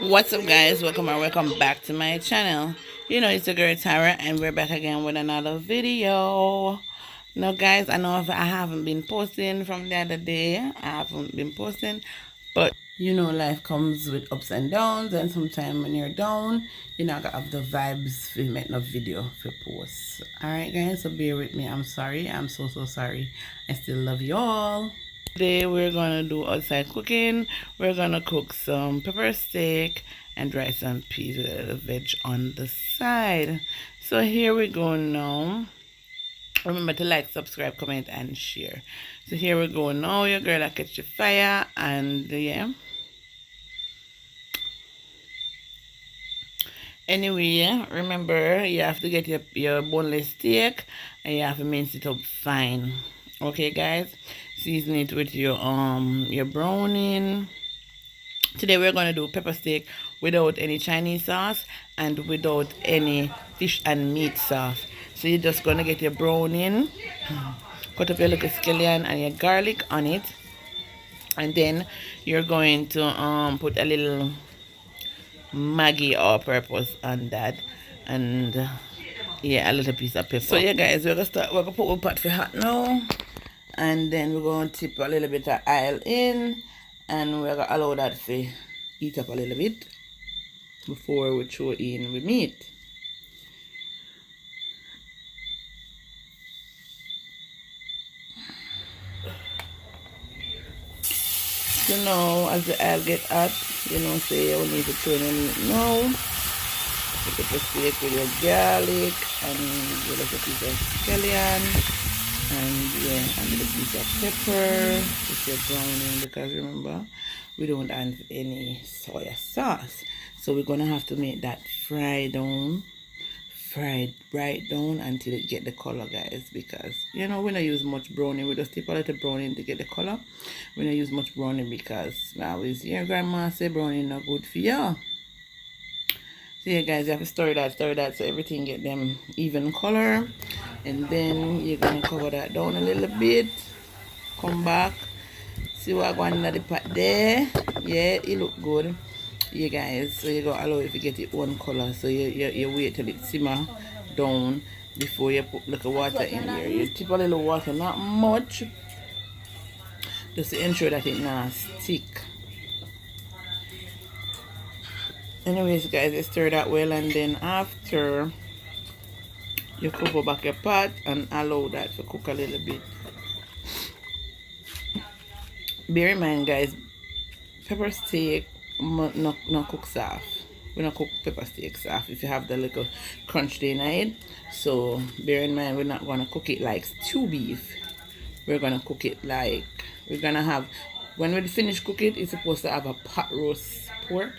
What's up, guys? Welcome or welcome back to my channel. You know, it's your girl Tyra, and we're back again with another video. Now, guys, I know I haven't been posting from the other day. I haven't been posting, but you know, life comes with ups and downs, and sometimes when you're down, you're not gonna have the vibes to make no video for post. Alright, guys, so bear with me. I'm sorry. I'm so sorry. I still love you all. Today we're gonna do outside cooking. We're gonna cook some pepper steak and dry some peas with a little veg on the side. So here we go now. Remember to like, subscribe, comment, and share. So here we go now. Your girl I catch the fire, and yeah. Anyway, remember you have to get your boneless steak and you have to mince it up fine. Okay, guys, season it with your browning. Today we're gonna do pepper steak without any Chinese sauce and without any fish and meat sauce. So you're just gonna get your browning, cut up your little scallion and your garlic on it, and then you're going to put a little Maggi all purpose on that, and yeah, a little piece of pepper. So yeah, guys, we're gonna put our pot for hot now, and then we're gonna tip a little bit of oil in, and we're gonna allow that to heat up a little bit before we throw in the meat. So now, as the oil get hot, you know, say you need to throw in the meat now. Put the steak with your garlic and a little piece of scallion, and yeah, and a little piece of pepper with your browning, because remember, we don't have any soy sauce, so we're gonna have to make that fried right down until it get the color, guys, because you know we don't use much browning. We just tip a little browning to get the color. We don't use much browning because I always hear grandma say browning not good for you. So yeah, guys, you have to stir that so everything get them even color, and then you're gonna cover that down a little bit. Come back, see what going in the pot there. Yeah, it look good. Yeah, guys, so you're gonna allow it to get its own color. So you wait till it simmer down before you put little water in there. You tip a little water, not much, just to ensure that it not stick. Anyways, guys, you stir that well, and then after you cover back your pot and allow that to cook a little bit. Bear in mind, guys, pepper steak not cook soft. We don't cook pepper steak soft if you have the little crunch in it. So bear in mind, we're not gonna cook it like stew beef. We're gonna cook it like we're gonna have, when we finish cooking, it's supposed to have a pot roast pork.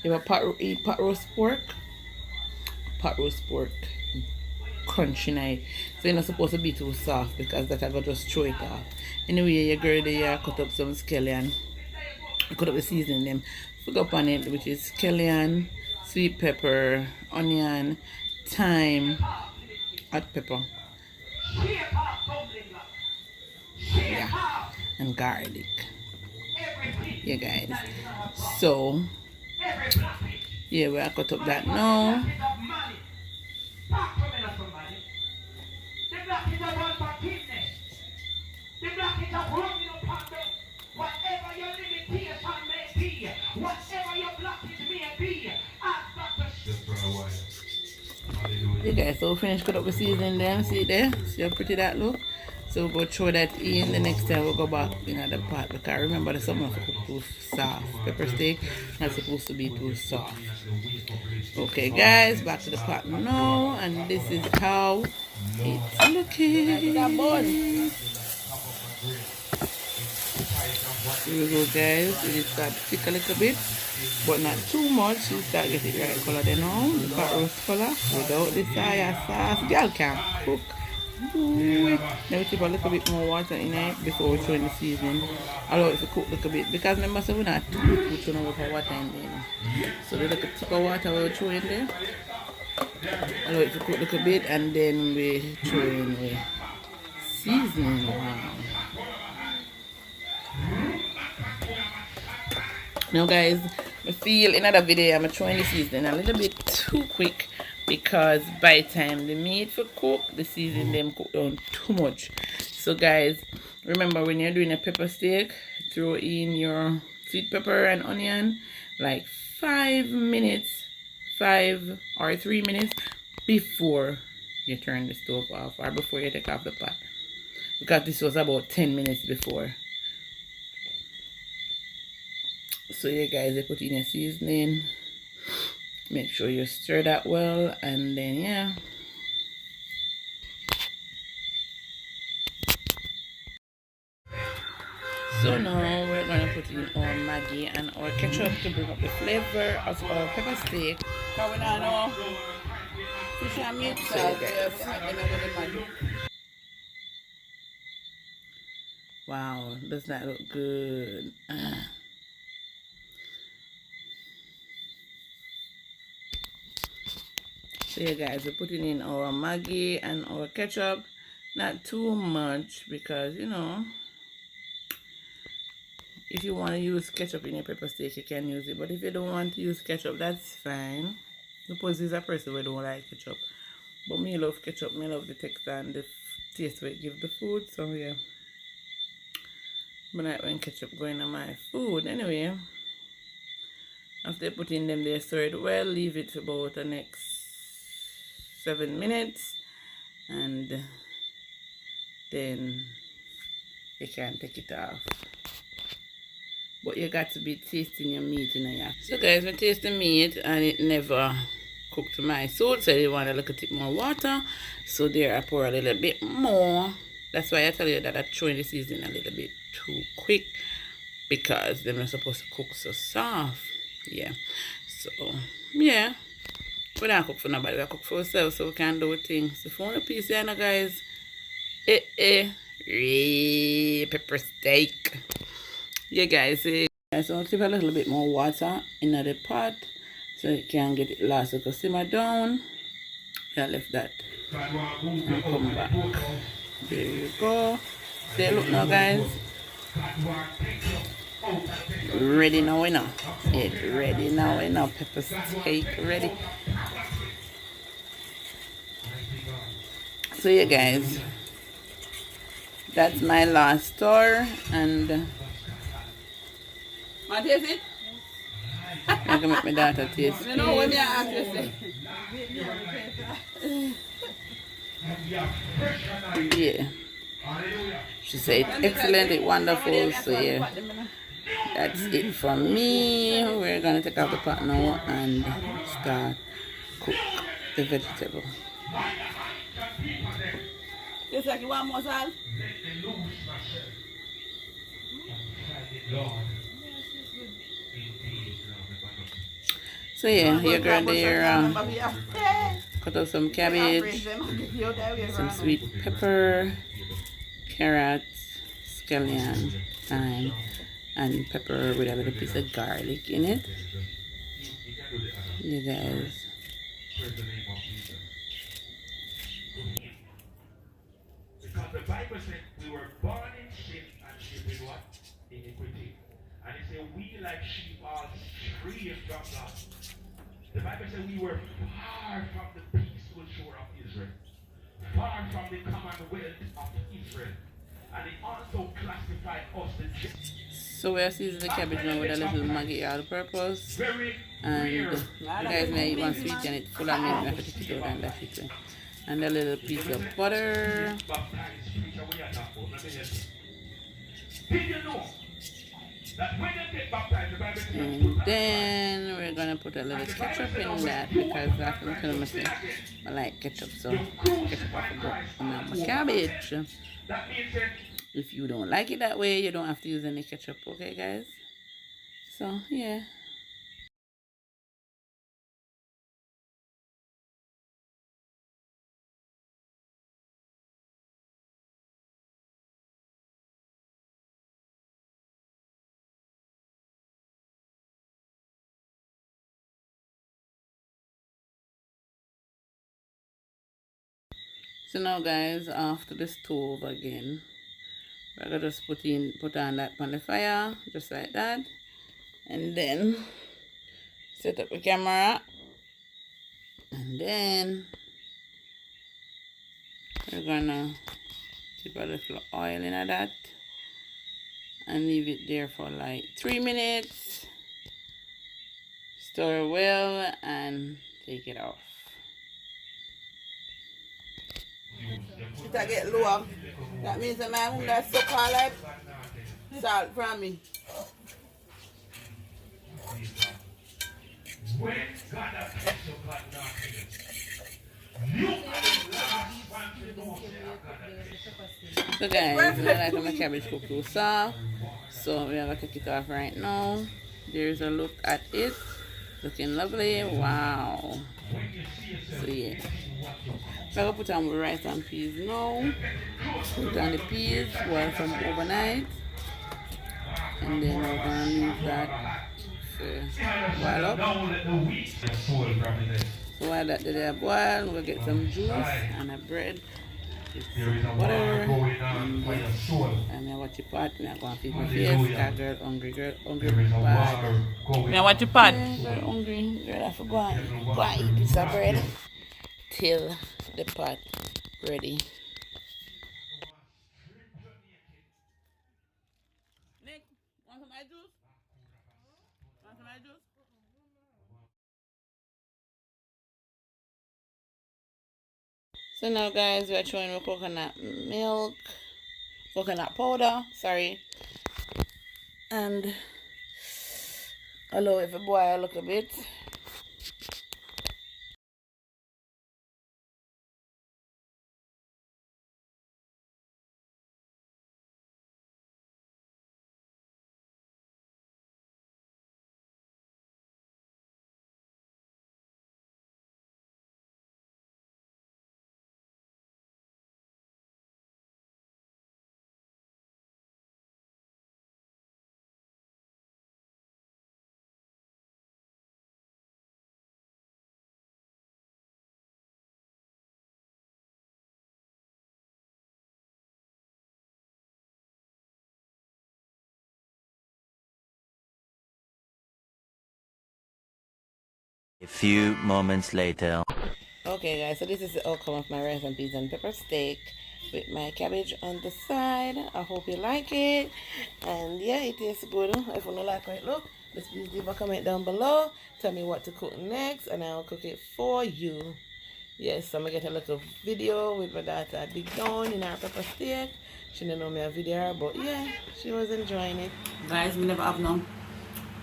You have a pot roast pork crunchy night. So you're not supposed to be too soft, because that I will just throw it off. Anyway, your girl there cut up some scallion. Cut up the seasoning them. Put up on it, which is scallion, sweet pepper, onion, thyme, hot pepper. Yeah, and garlic. Yeah, guys. So yeah, we are cut up that now. Yeah, guys, so we finished cut up the seasoning them. See there? See how pretty that look? So we'll go throw that in. The next time we'll go back in the pot, because remember the summer to cook too soft. Pepper steak not supposed to be too soft. Okay, guys, back to the pot now, and this is how it's looking. Here we go, guys. It start to thick a little bit, but not too much. You start getting the right color then now. The pot roast color without the soy sauce. Girl can't cook. Then we keep a little bit more water in it before we throw in the seasoning. Allow it to cook a little bit, because remember, so we're not too much water in there. So the little tip of water we throw in there. Allow it to cook a little bit, and then we throw in the seasoning. Wow. Now, guys, I feel in another video I'm throwing the seasoning a little bit too quick because by the time the meat for cook, the seasoning them cook down too much. So guys, remember when you're doing a pepper steak, throw in your sweet pepper and onion like 5 minutes, 5 or 3 minutes before you turn the stove off or before you take off the pot, because this was about 10 minutes before. So yeah guys, you put in your seasoning, make sure you stir that well, and then yeah. So now we're gonna put in our Maggi and our ketchup to bring up the flavor of our pepper steak. Fish and meat. So guys, wow, does that look good? So yeah guys, we're putting in our Maggi and our ketchup. Not too much because, you know, if you want to use ketchup in your pepper steak, you can use it. But if you don't want to use ketchup, that's fine. Suppose there's a person who don't like ketchup. But me love ketchup. Me love the texture and the taste where it give the food. So yeah, but like when ketchup going on my food. Anyway, after putting them there, stir it well. Leave it about the next 7 minutes, and then you can take it off. But you got to be tasting your meat in there. So guys, we taste the meat and it never cooked to my suit, so you want a little bit more water. So there I pour a little bit more. That's why I tell you that I throw in the seasoning a little bit too quick, because they're not supposed to cook so soft. Yeah. So yeah. We don't cook for nobody, we cook for ourselves so we can do things. So for one piece, you know guys. Pepper steak. Yeah guys, so I'll keep a little bit more water in the pot so it can get it last to simmer down. I left that and come back. There you go. See, look now guys. Ready now, you know. It's ready now, you know. Pepper steak ready. So yeah guys, that's my last stir, and want to taste it? I can make my daughter taste. You know what I ask you say? Yeah. She said excellent, it's wonderful. So yeah, that's it from me. We're gonna take out the pot now and start cook the vegetable. It's like you want more salt? So yeah, you're going there, cut up some cabbage, some sweet pepper, carrots, scallion, thyme, and pepper with a little piece of garlic in it. You guys. Because the Bible said we were born in sin and shaped in what? Iniquity. And it said we like sheep are strayed from God. The Bible said we were far from the peaceful shore of Israel, far from the commonwealth of Israel. And it also classified us the so we're seasoning the cabbage now with a little Maggi all purpose. And you guys may want sweet and it's full of milk, and I have to take it out and dash it. And a little piece of butter. Did you know that when you get baptized, the Bible says and then we're gonna put a little ketchup in that, because after I'm gonna say I like ketchup, so ketchup I forgot on my cabbage. If you don't like it that way, you don't have to use any ketchup, okay guys? So yeah. So now guys, after the stove again, we're gonna just put on that on the fire, just like that. And then set up the camera, and then we're gonna dip a little oil in that and leave it there for like 3 minutes. Stir well and take it off. If I get low, that means that my mom that suck all like salt from me. When God has kept your God not here, you are the last one to know that God has kept. So guys, I like my cabbage cook too soft. So we're gonna take it off right now. There's a look at it. Looking lovely. Wow. So yeah. So I'm gonna put on the rice and peas now. Put on the peas, boil some overnight. And then we're gonna leave that boil up. So while that did boil, we'll get some juice and a bread. Some butter and I watch your pot. I'm going to feed my face. That girl hungry bad. I watch your pot. Girl hungry. Girl, I forgot. Go and eat piece of bread till the pot ready. Nick, want some eye juice? Want some eye juice? So now guys, we're throwing the coconut milk, coconut powder, sorry, and allow it to boil a little bit. A few moments later. Okay guys, so this is the outcome of my rice and peas and pepper steak with my cabbage on the side. I hope you like it, and yeah, it tastes good. If you don't like how it look, just please leave a comment down below. Tell me what to cook next and I'll cook it for you. Yes, I'm gonna get a little video with my daughter dig down in her pepper steak. She didn't know me a video, but yeah, she was enjoying it. Guys, we never have no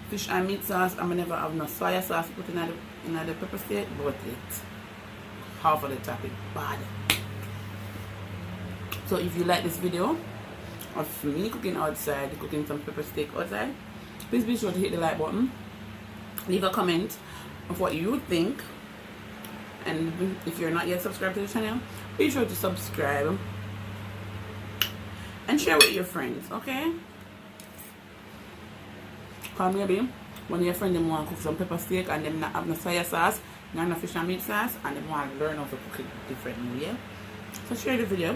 fish and meat sauce. I'm never have no soy sauce put in the pepper steak, but it half of the top is bad. So if you like this video of me cooking outside, cooking some pepper steak outside, please be sure to hit the like button, leave a comment of what you think, and if you're not yet subscribed to the channel, be sure to subscribe and share with your friends, okay? Because maybe when your friend them want to cook some pepper steak and them not have no soy sauce, not no fish and meat sauce, and they want to learn how to cook it differently, yeah? So share the video.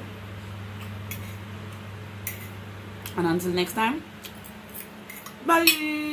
And until next time, bye!